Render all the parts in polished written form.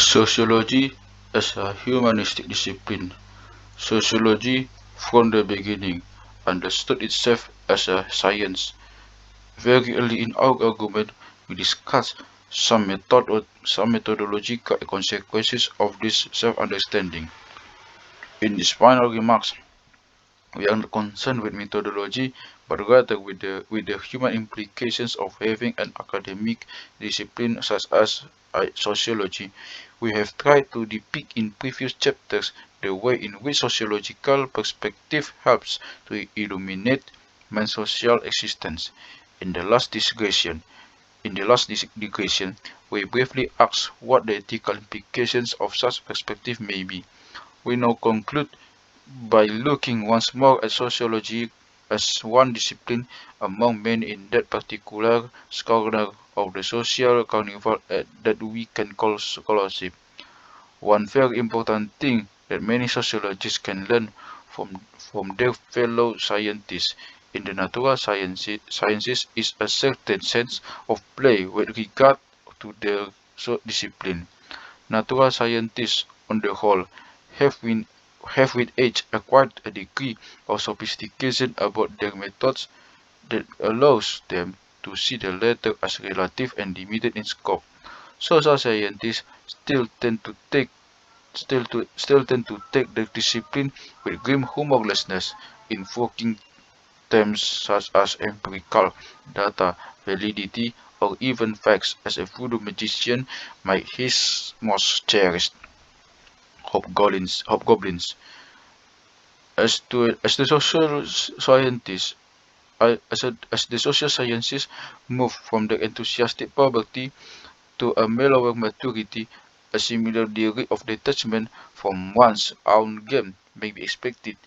Sociology as a humanistic discipline. Sociology, from the beginning, understood itself as a science. Very early in our argument, we discussed some methodological consequences of this self-understanding. In these final remarks, we are not concerned with methodology, but rather with the human implications of having an academic discipline such as sociology. We have tried to depict in previous chapters the way in which sociological perspective helps to illuminate man's social existence. In the last digression, we briefly asked what the ethical implications of such perspective may be. We now conclude by looking once more at sociology as one discipline among many in that particular corner of the social carnival that we can call scholarship. One very important thing that many sociologists can learn from their fellow scientists in the natural sciences is a certain sense of play with regard to their discipline. Natural scientists, on the whole, have been have with age acquired a degree of sophistication about their methods that allows them to see the latter as relative and limited in scope. Social scientists still tend to take the discipline with grim humorlessness, invoking terms such as empirical data, validity, or even facts as a voodoo magician might his most cherished hobgoblins. As the social scientists as the social sciences move from their enthusiastic poverty to a mellower maturity, a similar degree of detachment from one's own game may be expected,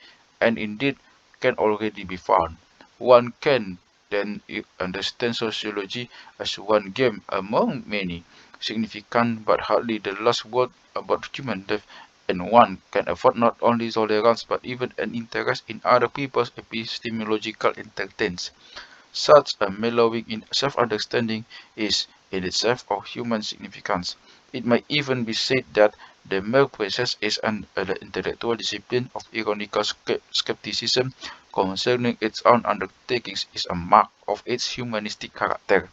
and indeed can already be found. One can then understand sociology as one game among many, significant but hardly the last word about human life, and one can afford not only tolerance but even an interest in other people's epistemological entertains. Such a mellowing in self-understanding is in itself of human significance. It might even be said that the mere presence is an intellectual discipline of ironical skepticism concerning its own undertakings is a mark of its humanistic character.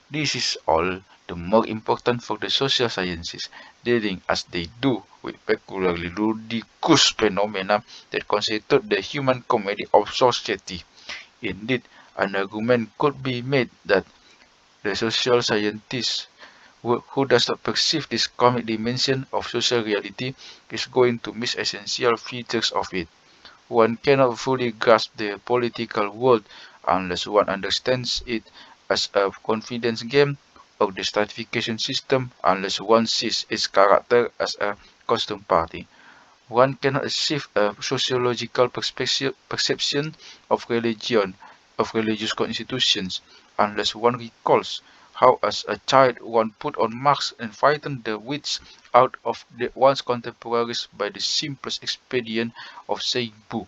This is all the more important for the social sciences, dealing as they do with peculiarly ludicrous phenomena that constitute the human comedy of society. Indeed, an argument could be made that the social scientist who does not perceive this comic dimension of social reality is going to miss essential features of it. One cannot fully grasp the political world unless one understands it as a confidence game, or the stratification system unless one sees its character as a custom party. One cannot achieve a sociological perception of religion, of religious constitutions, unless one recalls how as a child one put on masks and frightened the wits out of one's contemporaries by the simplest expedient of saying boo.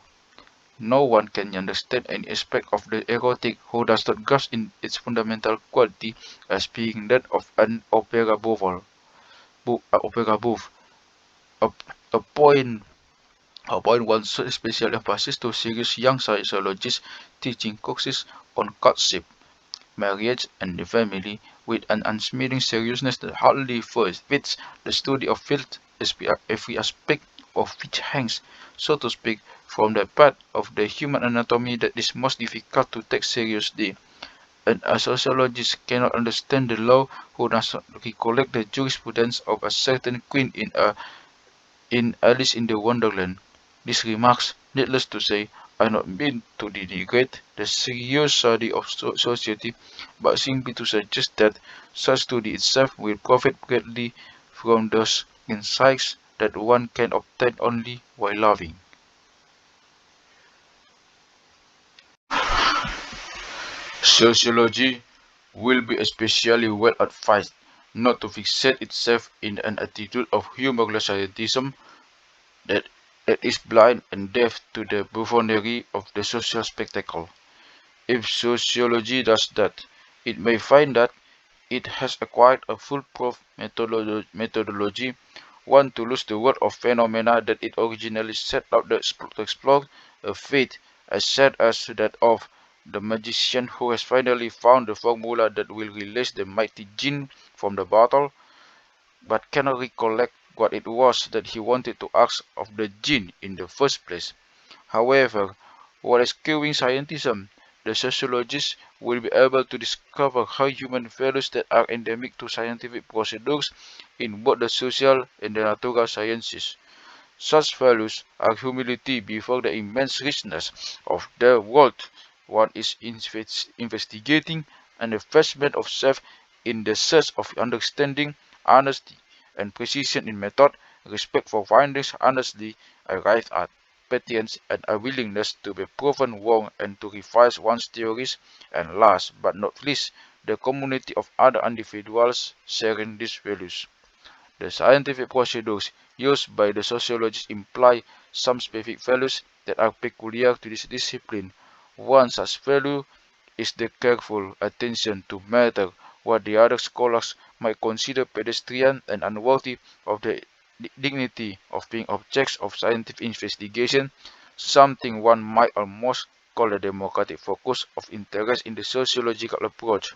No one can understand any aspect of the erotic who does not grasp in its fundamental quality as being that of an opera bouffe, a, a point point one special emphasis to serious young sociologists teaching courses on courtship, marriage, and the family with an unsmiling seriousness that hardly fits the study of field, every aspect of which hangs, so to speak, from the part of the human anatomy that is most difficult to take seriously. And a sociologist cannot understand the law who does not recollect the jurisprudence of a certain queen in Alice in the Wonderland. These remarks, needless to say, are not meant to denigrate the serious study of society, but simply to suggest that such study itself will profit greatly from those insights that one can obtain only while loving. Sociology will be especially well advised not to fixate itself in an attitude of humorless scientism that, that is blind and deaf to the buffoonery of the social spectacle. If sociology does that, it may find that it has acquired a foolproof methodology, one to lose the world of phenomena that it originally set out to explore, a fate as sad as that of the magician who has finally found the formula that will release the mighty jinn from the bottle, but cannot recollect what it was that he wanted to ask of the jinn in the first place. However, while eschewing scientism, the sociologist will be able to discover how human values that are endemic to scientific procedures in both the social and the natural sciences. Such values are humility before the immense richness of the world one is investigating, and effacement of self in the search of understanding, honesty, and precision in method, respect for findings honestly arrived at, patience, and a willingness to be proven wrong and to revise one's theories, and last but not least, the community of other individuals sharing these values. The scientific procedures used by the sociologists imply some specific values that are peculiar to this discipline. One such value is the careful attention to matter what the other scholars might consider pedestrian and unworthy of the dignity of being objects of scientific investigation, something one might almost call a democratic focus of interest in the sociological approach.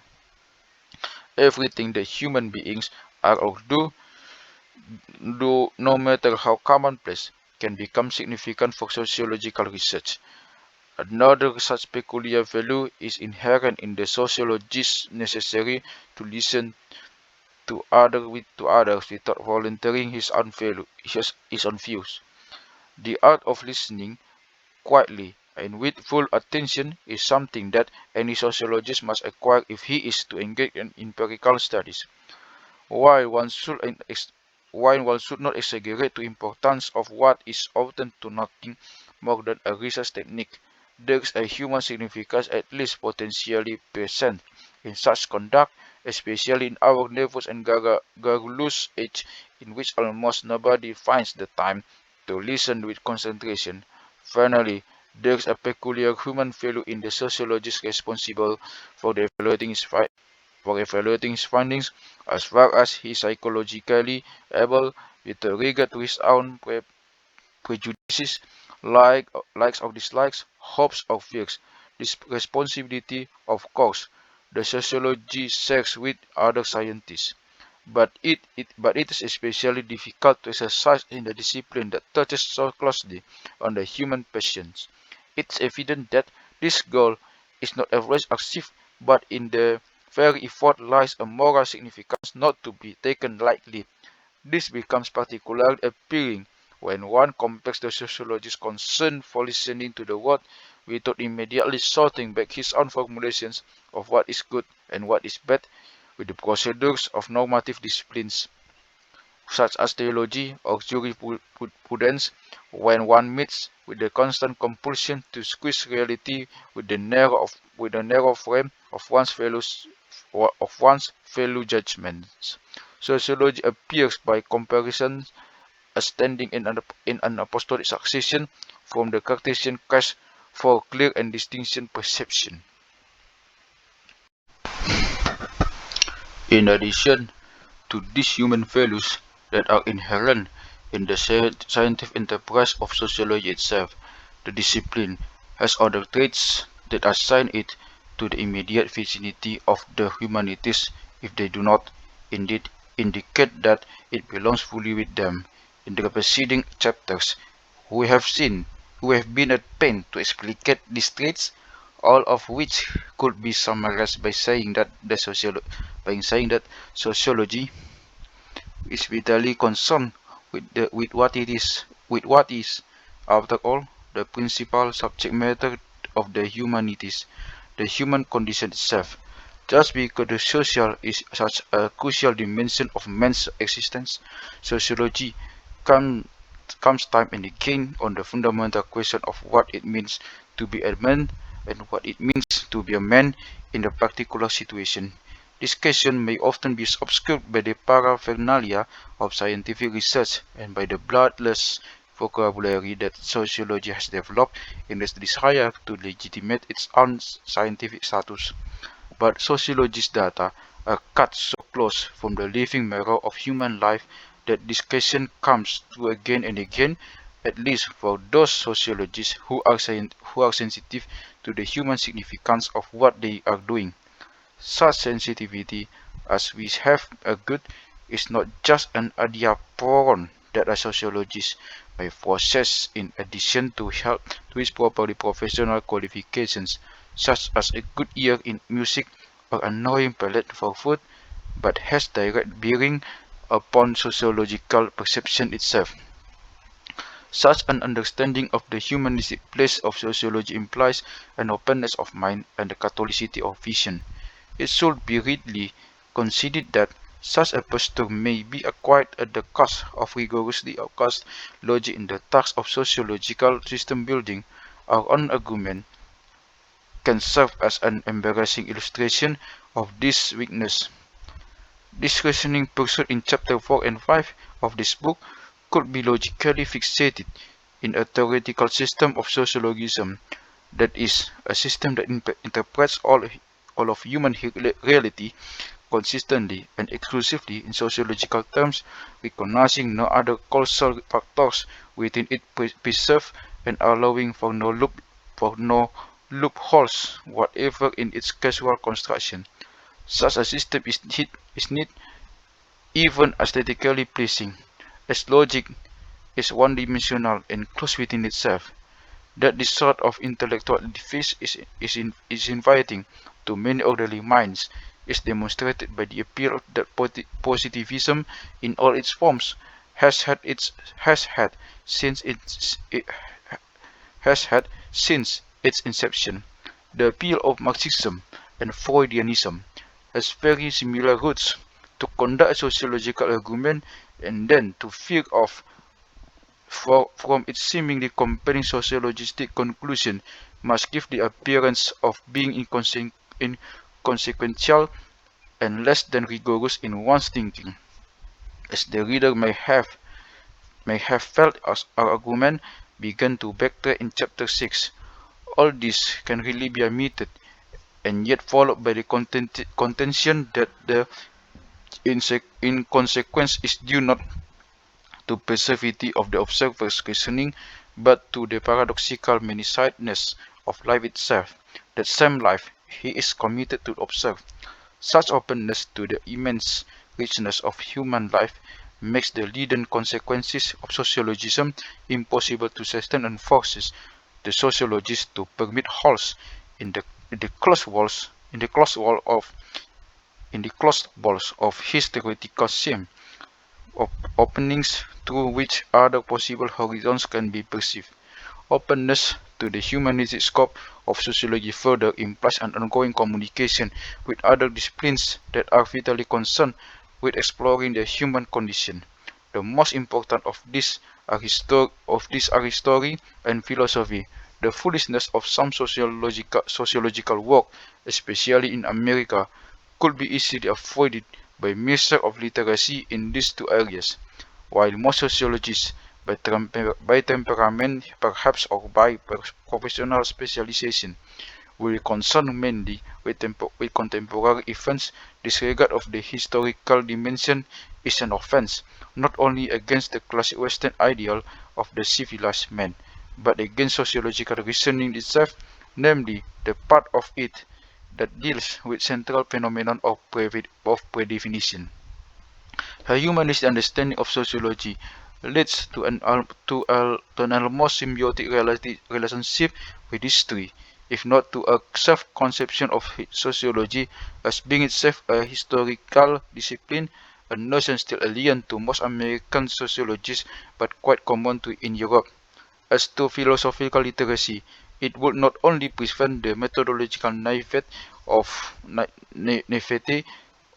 Everything that human beings are or do, no matter how commonplace, can become significant for sociological research. Another such peculiar value is inherent in the sociologist necessary to listen to others without volunteering his own views. The art of listening quietly and with full attention is something that any sociologist must acquire if he is to engage in empirical studies. While one should while one should not exaggerate the importance of what is often to nothing more than a research technique, there is a human significance at least potentially present in such conduct, especially in our nervous and garrulous age in which almost nobody finds the time to listen with concentration. Finally, there is a peculiar human value in the sociologist responsible for evaluating his findings, as far as he is psychologically able, with regard to his own prejudices, likes or dislikes, hopes or fears. This responsibility, of course, the sociology shares with other scientists, but it is especially difficult to exercise in a discipline that touches so closely on the human passions. It's evident that this goal is not always achieved, but in the very effort lies a moral significance not to be taken lightly. This becomes particularly appealing when one compares the sociologist's concern for listening to the world without immediately sorting back his own formulations of what is good and what is bad with the procedures of normative disciplines such as theology or jurisprudence, when one meets with the constant compulsion to squeeze reality with the narrow frame of one's fellow judgments. Sociology appears by comparison as standing in an apostolic succession from the Cartesian quest for clear and distinct perception. In addition to these human values that are inherent in the scientific enterprise of sociology itself, the discipline has other traits that assign it to the immediate vicinity of the humanities if they do not indeed indicate that it belongs fully with them. In the preceding chapters, we have seen we have been at pains to explicate these traits, all of which could be summarized by saying that sociology is vitally concerned with what is, after all, the principal subject matter of the humanities, the human condition itself. Just because the social is such a crucial dimension of man's existence, sociology come, comes time and again on the fundamental question of what it means to be a man and what it means to be a man in a particular situation. This question may often be obscured by the paraphernalia of scientific research and by the bloodless vocabulary that sociology has developed in its desire to legitimate its own scientific status. But sociologist data a cut so close from the living marrow of human life that this question comes through again and again, at least for those sociologists who are sensitive to the human significance of what they are doing. Such sensitivity, as we have argued, is not just an adiaporon that a sociologist may possess in addition to help to his properly professional qualifications, such as a good ear in music or a knowing palate for food, but has direct bearing upon sociological perception itself. Such an understanding of the humanistic place of sociology implies an openness of mind and a catholicity of vision. It should be readily conceded that such a posture may be acquired at the cost of rigorously outcast logic in the task of sociological system building. Our own argument can serve as an embarrassing illustration of this weakness. This reasoning pursued in chapter 4 and 5 of this book could be logically fixated in a theoretical system of sociologism, that is, a system that interprets all of human reality consistently and exclusively in sociological terms, recognizing no other causal factors within it preserve and allowing for no loopholes whatever in its causal construction. Such a system is neat, even aesthetically pleasing, as logic is one-dimensional and closed within itself. That this sort of intellectual edifice is inviting to many orderly minds is demonstrated by the appeal that positivism in all its forms has had since it has had since its inception. The appeal of Marxism and Freudianism has very similar roots. To conduct a sociological argument and then to fear off from its seemingly compelling sociologistic conclusion must give the appearance of being inconsequential and less than rigorous in one's thinking. As the reader may have felt as our argument began to backtrack in chapter 6, all this can really be admitted and yet followed by the contention that the inconsequence is due not to passivity of the observer's reasoning, but to the paradoxical many-sidedness of life itself, that same life he is committed to observe. Such openness to the immense richness of human life makes the leading consequences of sociologism impossible to sustain and forces the sociologist to permit holes in the closed walls in the closed wall of in the closed walls of his theoretical scheme, openings through which other possible horizons can be perceived. Openness to the humanistic scope of sociology further implies an ongoing communication with other disciplines that are vitally concerned with exploring the human condition. The most important of these are history and philosophy. The foolishness of some sociological work, especially in America, could be easily avoided by measure of literacy in these two areas, while most sociologists, by temperament perhaps or by professional specialization, will concern mainly with contemporary events. Disregard of the historical dimension is an offense, not only against the classic Western ideal of the civilized man, but against sociological reasoning itself, namely the part of it that deals with central phenomenon of predefinition. A humanist understanding of sociology leads to an almost symbiotic relationship with history, if not to a self-conception of sociology as being itself a historical discipline, a notion still alien to most American sociologists but quite common in Europe. As to philosophical literacy, it would not only prevent the methodological naivety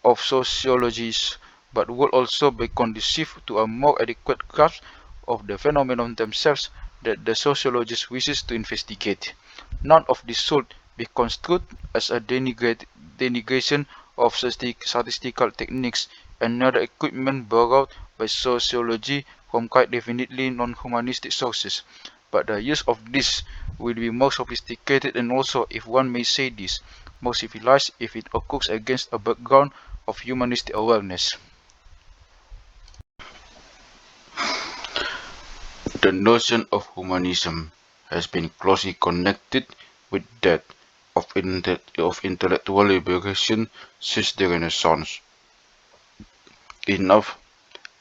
of sociologists, but would also be conducive to a more adequate grasp of the phenomena themselves that the sociologist wishes to investigate. None of this should be construed as a denigration of statistical techniques and other equipment borrowed by sociology from quite definitely non-humanistic sources, but the use of this will be more sophisticated and also, if one may say this, more civilized if it occurs against a background of humanistic awareness. The notion of humanism has been closely connected with that of intellectual liberation since the Renaissance. Enough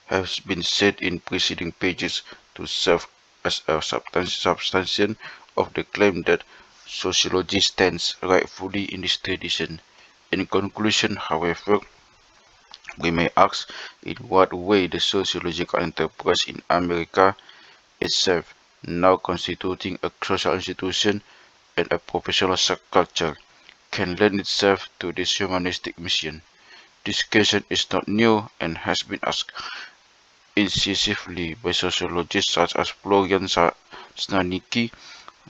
has been said in preceding pages to serve as a substantiation of the claim that sociology stands rightfully in this tradition. In conclusion, however, we may ask in what way the sociological enterprise in America itself, now constituting a social institution and a professional subculture, can lend itself to this humanistic mission. This question is not new and has been asked incisively by sociologists such as Florian Snanicki,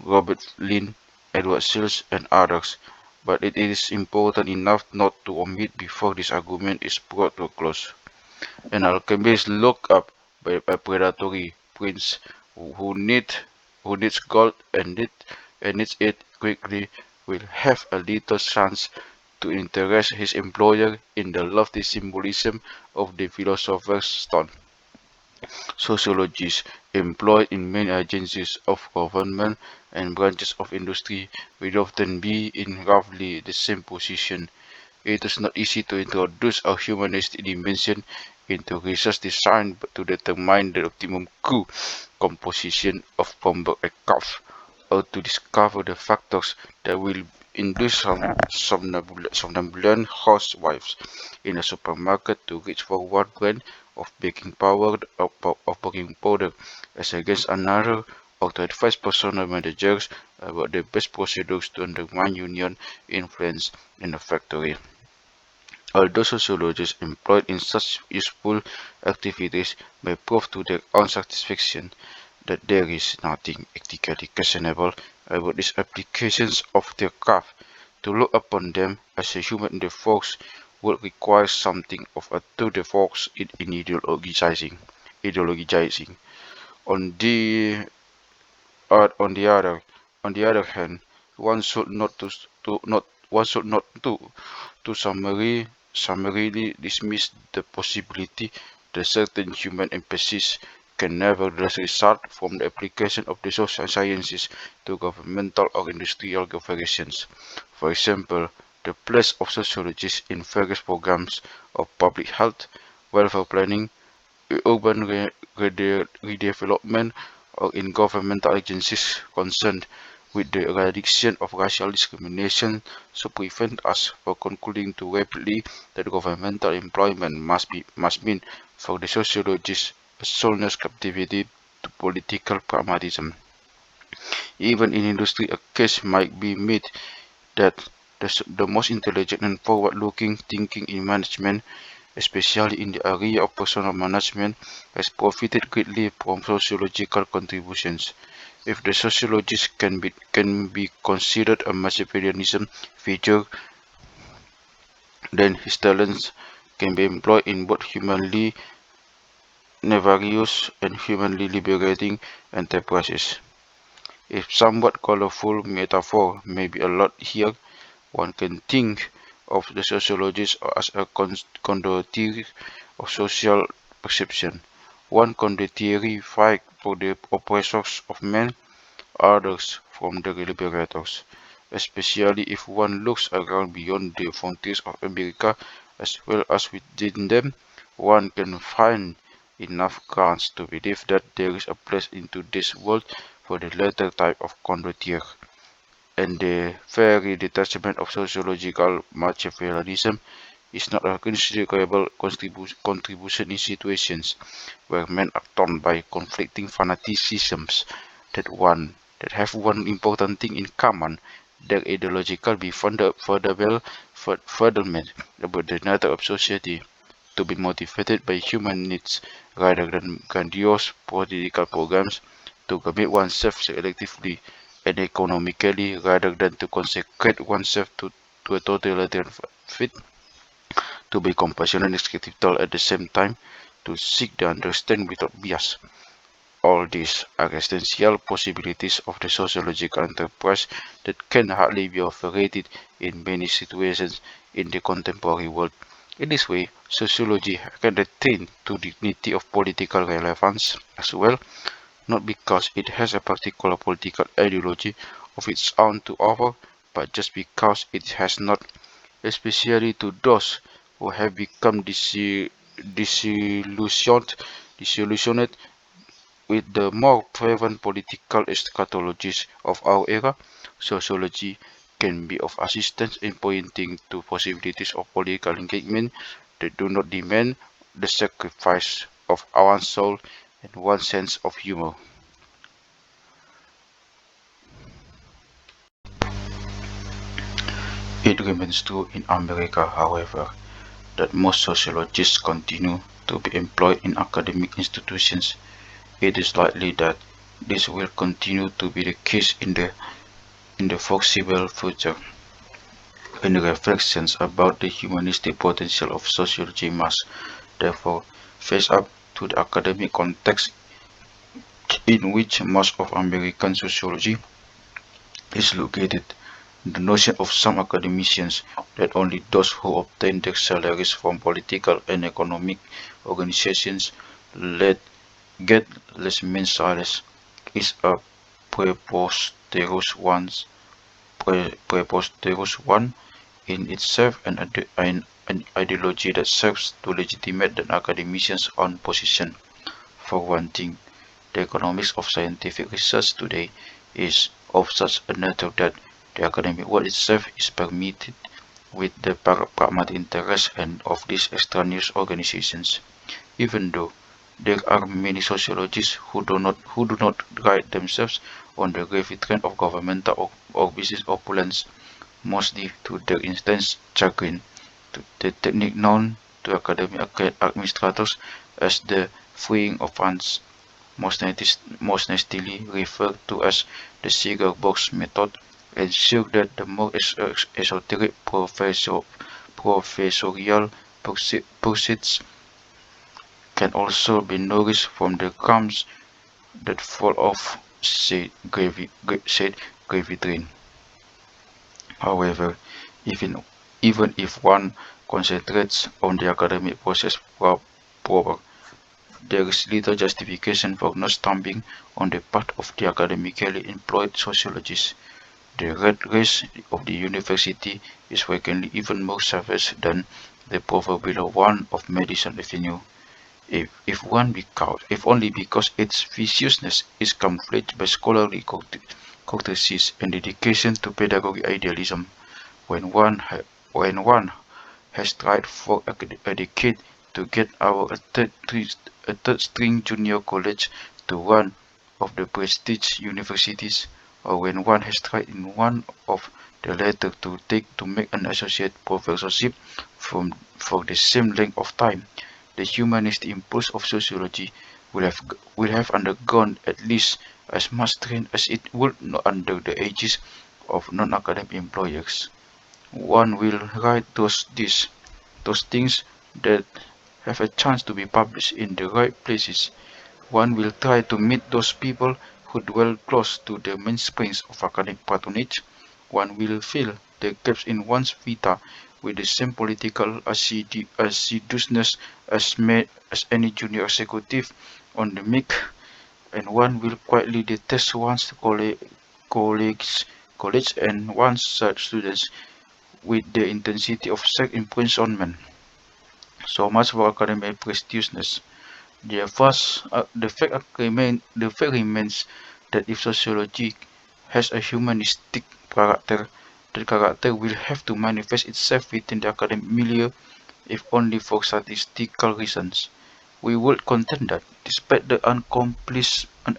Robert Lynn, Edward Sills, and others, but it is important enough not to omit before this argument is brought to a close. An alchemist looked up by a predatory prince who need who needs gold and needs it quickly will have a little chance to interest his employer in the lofty symbolism of the philosopher's stone. Sociologists employed in many agencies of government and branches of industry will often be in roughly the same position. It is not easy to introduce a humanistic dimension into research designed to determine the optimum crew composition of bomber aircraft, or to discover the factors that will induce somnambulant housewives in a supermarket to reach for one brand of baking powder as against another, or to advise personnel managers about the best procedures to undermine union influence in a factory. Although sociologists employed in such useful activities may prove to their own satisfaction that there is nothing ethically questionable about these applications of their craft, to look upon them as a human endeavors would require something of a tour de force in ideologizing. On the on the other hand, one should not to not one should not to summarily dismiss the possibility that certain human emphasis can nevertheless result from the application of the social sciences to governmental or industrial operations. For example, the place of sociologists in various programs of public health, welfare planning, urban redevelopment, or in governmental agencies concerned with the eradication of racial discrimination should prevent us from concluding too rapidly that governmental employment must mean for the sociologists a soulless captivity to political pragmatism. Even in industry, a case might be made that the most intelligent and forward-looking thinking in management, especially in the area of personal management, has profited greatly from sociological contributions. If the sociologist can be considered a Machiavellianism figure, then his talents can be employed in both humanly nefarious and humanly liberating enterprises. If somewhat colorful metaphor may be allowed here, one can think of the sociologist as a condottiere of social perception. One condottieri fight for the oppressors of men, others from the liberators. Especially if one looks around beyond the frontiers of America as well as within them, one can find enough grounds to believe that there is a place into this world for the latter type of condottiere, and the very detachment of sociological Machiavellianism is not a considerable contribution in situations where men are torn by conflicting fanaticisms that have one important thing in common: their ideological befuddlement about the nature of society, to be motivated by human needs rather than grandiose political programs, to commit oneself selectively and economically rather than to consecrate oneself to a totalitarian faith, to be compassionate and skeptical at the same time, to seek the understanding without bias. All these are essential possibilities of the sociological enterprise that can hardly be overrated in many situations in the contemporary world. In this way, sociology can attain to dignity of political relevance as well, not because it has a particular political ideology of its own to offer, but just because it has not, especially to those who have become disillusioned with the more prevalent political eschatologies of our era. Sociology can be of assistance in pointing to possibilities of political engagement that do not demand the sacrifice of one's soul and one's sense of humor. It remains true in America, however, that most sociologists continue to be employed in academic institutions. It is likely that this will continue to be the case in the foreseeable future. Any reflections about the humanistic potential of sociology must, therefore, face up to the academic context in which most of American sociology is located. The notion of some academicians that only those who obtain their salaries from political and economic organizations let get less mensuales is a preposterous one, preposterous one in itself, an ideology that serves to legitimate the academician's own position. For one thing, the economics of scientific research today is of such a nature that the academic world itself is permeated with the pragmatic interests and of these extraneous organizations. Even though there are many sociologists who do not guide themselves on the gravy train of governmental or business opulence, mostly to their intense chagrin. The technique known to academic administrators as the freeing of funds, most nastily referred to as the cigar box method, ensure that the more esoteric professorial pursuits can also be nourished from the crumbs that fall off said gravy train. However, even even if one concentrates on the academic process proper, there is little justification for not stamping on the part of the academically employed sociologists. The red race of the university is frequently even more savage than the proverbial one of Madison Avenue. If only because its viciousness is camouflaged by scholarly courtesies and dedication to pedagogic idealism. When one, when one has tried for a decade to get a third string junior college to one of the prestige universities, or when one has tried in one of the latter to make an associate professorship for the same length of time, the humanist impulse of sociology will have undergone at least as much strain as it would under the aegis of non-academic employers. One will write those things that have a chance to be published in the right places. One will try to meet those people who dwell close to the mainsprings of academic patronage. One will fill the gaps in one's vita with the same political assiduousness as any junior executive on the MIC, and one will quietly detest one's colleagues, and one's students with the intensity of self-imprisonment. So much for academic prestigiousness. The fact remains that if sociology has a humanistic character, that character will have to manifest itself within the academic milieu, if only for statistical reasons. We would contend that, despite the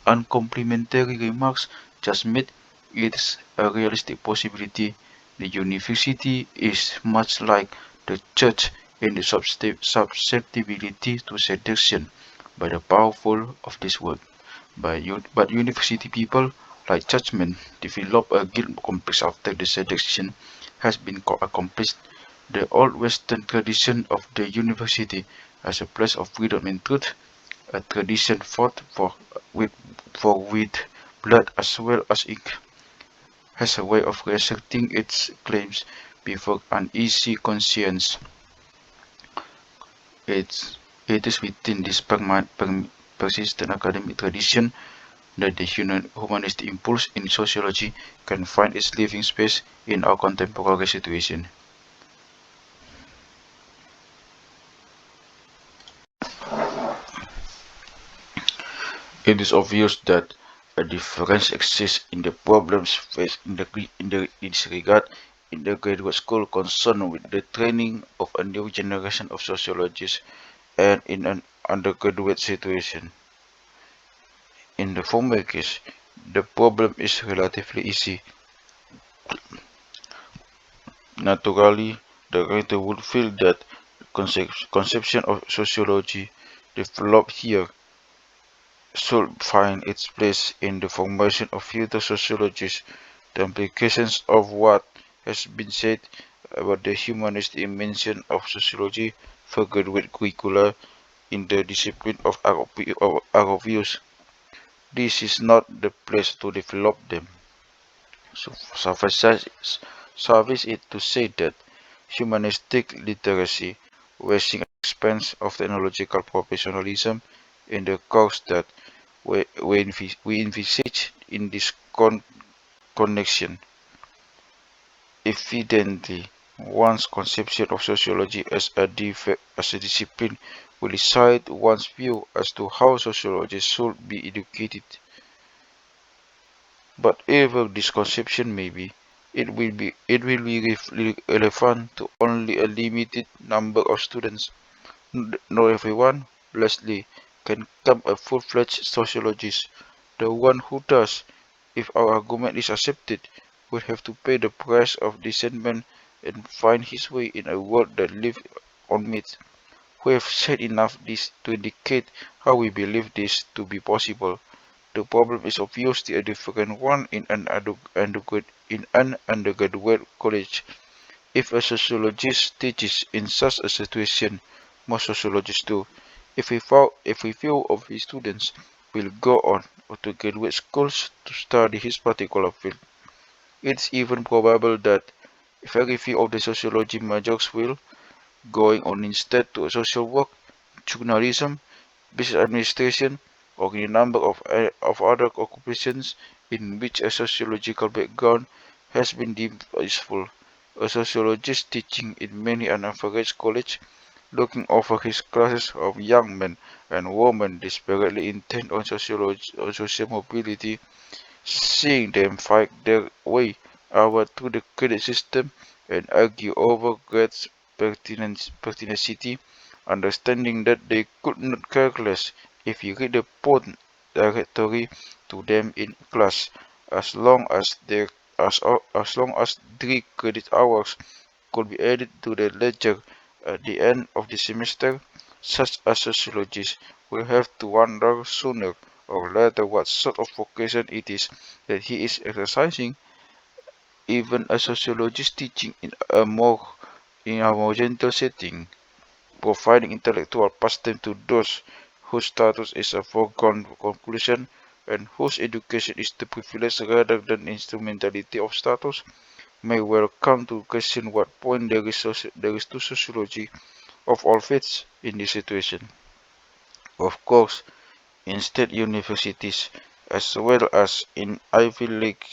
uncomplimentary remarks just made, it is a realistic possibility. The university is much like the church in the susceptibility to seduction by the powerful of this world. But university people, like churchmen, develop a guilt complex after the seduction has been accomplished. The old Western tradition of the university as a place of freedom and truth, a tradition fought with, for with blood as well as ink, has a way of reasserting its claims before an easy conscience. It's, it is within this persistent academic tradition that the humanist impulse in sociology can find its living space in our contemporary situation. It is obvious that a difference exists in the problems faced in this regard in the graduate school concerned with the training of a new generation of sociologists and in an undergraduate situation. In the former case, the problem is relatively easy. Naturally, the writer would feel that conception of sociology developed here should find its place in the formation of future sociologists. The implications of what has been said about the humanist dimension of sociology for graduate curricula in the discipline of our views. This is not the place to develop them. So suffice it to say that humanistic literacy, raising expense of technological professionalism in the course that we envisage in this connection. Evidently, one's conception of sociology as a discipline will decide one's view as to how sociologists should be educated. But whatever this conception may be, it will be relevant to only a limited number of students. Not everyone, Leslie, can become a full-fledged sociologist. The one who does, if our argument is accepted, will have to pay the price of disillusionment and find his way in a world that lives on myth. We have said enough this to indicate how we believe this to be possible. The problem is obviously a different one in an undergraduate college. If a sociologist teaches in such a situation, most sociologists do. If a few of his students will go on to graduate schools to study his particular field, it's even probable that very few of the sociology majors will, going on instead to social work, journalism, business administration, or any number of other occupations in which a sociological background has been deemed useful. A sociologist teaching in many an average college, looking over his classes of young men and women desperately intent on social mobility, seeing them fight their way out through the credit system and argue over grades pertinacity, understanding that they could not care less if you read the point directory to them in class, as long as their as long as 3 credit hours could be added to the ledger at the end of the semester. Such a sociologist will have to wonder sooner or later what sort of vocation it is that he is exercising. Even a sociologist teaching in a more gentle setting, providing intellectual pastime to those whose status is a foregone conclusion and whose education is the privilege rather than instrumentality of status, may well come to question what point there is to sociology of all faiths in this situation. Of course, in state universities, as well as in Ivy League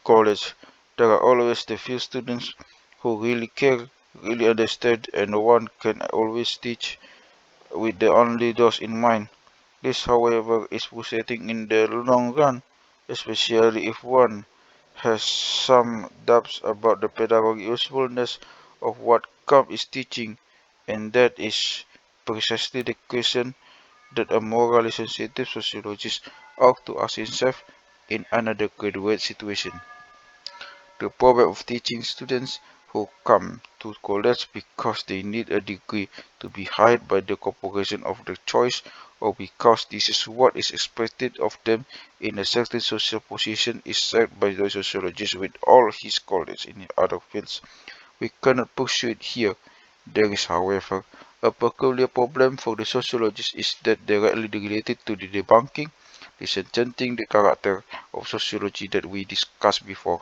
college, there are always the few students who really care, really understand, and one can always teach with the only those in mind. This, however, is frustrating in the long run, especially if one has some doubts about the pedagogical usefulness of what Camp is teaching, and that is precisely the question that a morally sensitive sociologist ought to ask himself in another graduate situation. The problem of teaching students who come to college because they need a degree to be hired by the corporation of their choice or because this is what is expected of them in a certain social position is shared by the sociologist with all his colleagues in other fields. We cannot pursue it here. There is, however, a peculiar problem for the sociologist is that directly related to the debunking, disenchanting the character of sociology that we discussed before.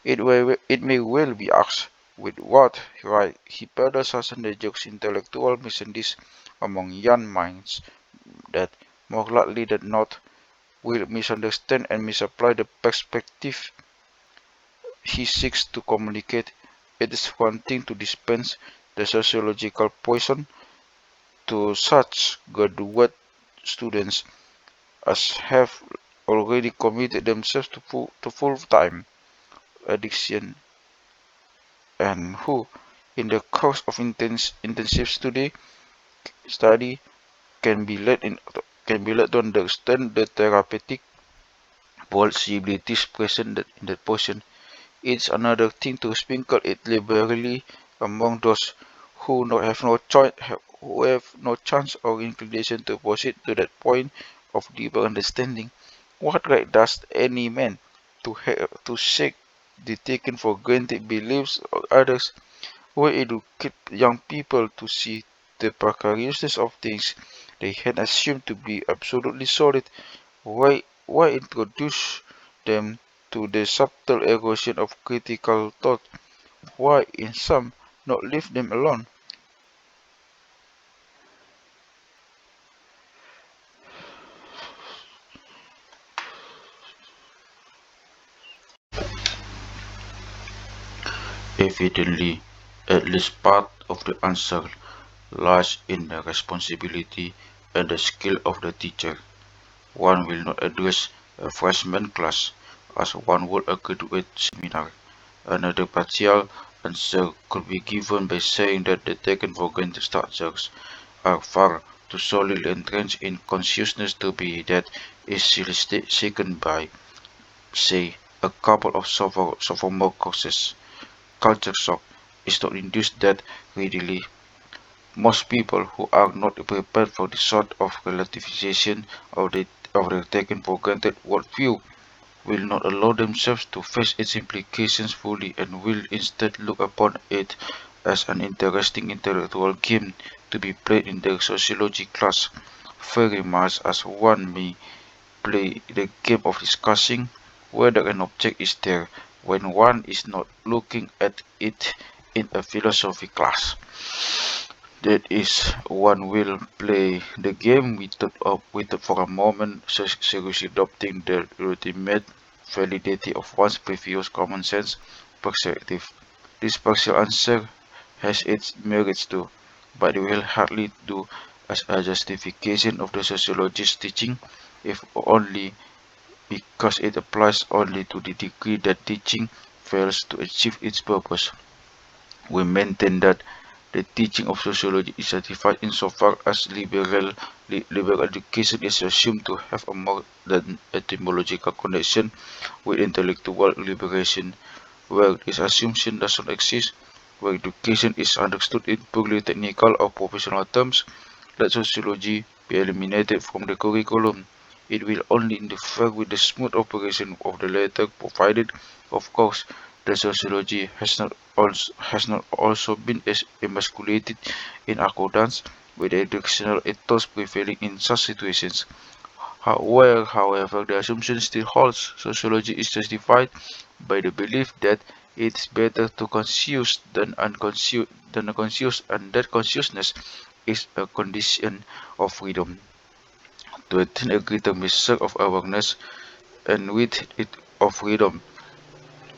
It may well be asked, With what right he peddles us and the jokes intellectual merchandise among young minds that more likely than not will misunderstand and misapply the perspective he seeks to communicate. It is one thing to dispense the sociological poison to such graduate students as have already committed themselves to full-time addiction and who, in the course of intensive study, can be led to understand the therapeutic possibilities present in that portion. It's another thing to sprinkle it liberally among those who have no chance or inclination to proceed to that point of deeper understanding. What right does any man to shake the taken for granted beliefs of others, or educate young people to see the precariousness of things they had assumed to be absolutely solid? Why introduce them to the subtle erosion of critical thought? Why, in some, not leave them alone? Evidently, at least part of the answer lies in the responsibility and the skill of the teacher. One will not address a freshman class as one would a graduate seminar. Another partial answer could be given by saying that the taken for granted structures are far too solidly entrenched in consciousness to be that easily shaken by, say, a couple of sophomore courses. Culture shock is not induced that readily. Most people who are not prepared for this sort of relativization of their taken for granted worldview will not allow themselves to face its implications fully and will instead look upon it as an interesting intellectual game to be played in their sociology class, very much as one may play the game of discussing whether an object is there when one is not looking at it in a philosophy class. That is, one will play the game for a moment, seriously adopting the ultimate validity of one's previous common sense perspective. This partial answer has its merits too, but it will hardly do as a justification of the sociologist's teaching, if only because it applies only to the degree that teaching fails to achieve its purpose. We maintain that the teaching of sociology is certified insofar as liberal education is assumed to have a more than etymological connection with intellectual liberation. Where this assumption does not exist, where education is understood in purely technical or professional terms, let sociology be eliminated from the curriculum. It will only interfere with the smooth operation of the latter, provided, of course, that sociology has not also been emasculated in accordance with the educational ethos prevailing in such situations. However, the assumption still holds. Sociology is justified by the belief that it is better to than unconscious, and that consciousness is a condition of freedom. To attain a greater measure of awareness and with it of freedom,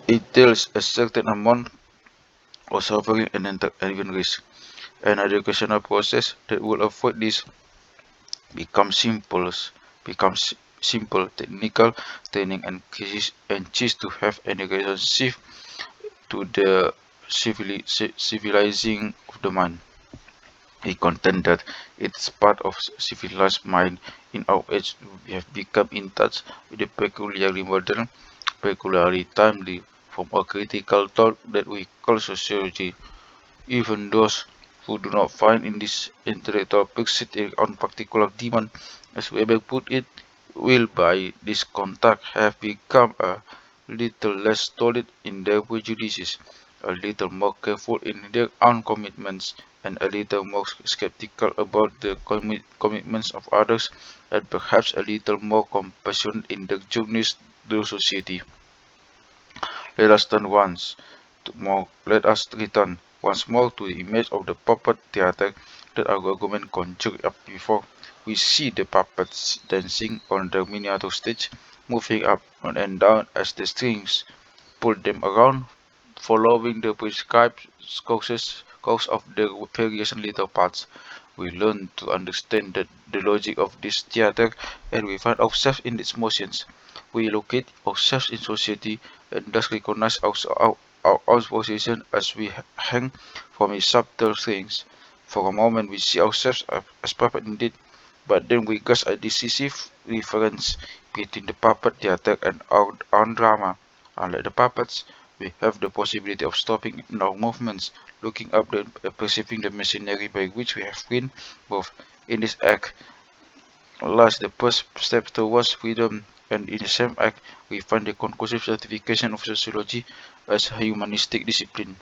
it entails a certain amount of suffering and even risk. An educational process that will avoid this becomes becomes simple technical training and cease to have any relationship to the civilizing of the mind. He contend that it's part of civilized mind in our age we have become in touch with the peculiarly modern, peculiarly timely from a critical thought that we call sociology. Even those who do not find in this intellectual pursuit a on particular demand, as Weber put it, will by this contact have become a little less stolid in their prejudices, a little more careful in their own commitments, and a little more skeptical about the commitments of others, and perhaps a little more compassionate in their journeys through society. Let us turn once Let us return once more to the image of the puppet theater that our argument conjured up before. We see the puppets dancing on the miniature stage, moving up and down as the strings pull them around, following the prescribed course of the various little parts. We learn to understand the logic of this theater, and we find ourselves in its motions. We locate ourselves in society and thus recognize our own position as we hang from its subtle things. For a moment we see ourselves as puppet indeed, but then we guess a decisive difference between the puppet theater and our own drama. Unlike the puppets, we have the possibility of stopping our movements, looking up and perceiving the machinery by which we have been moved. In this act lies the first step towards freedom, and in the same act we find the conclusive certification of sociology as a humanistic discipline.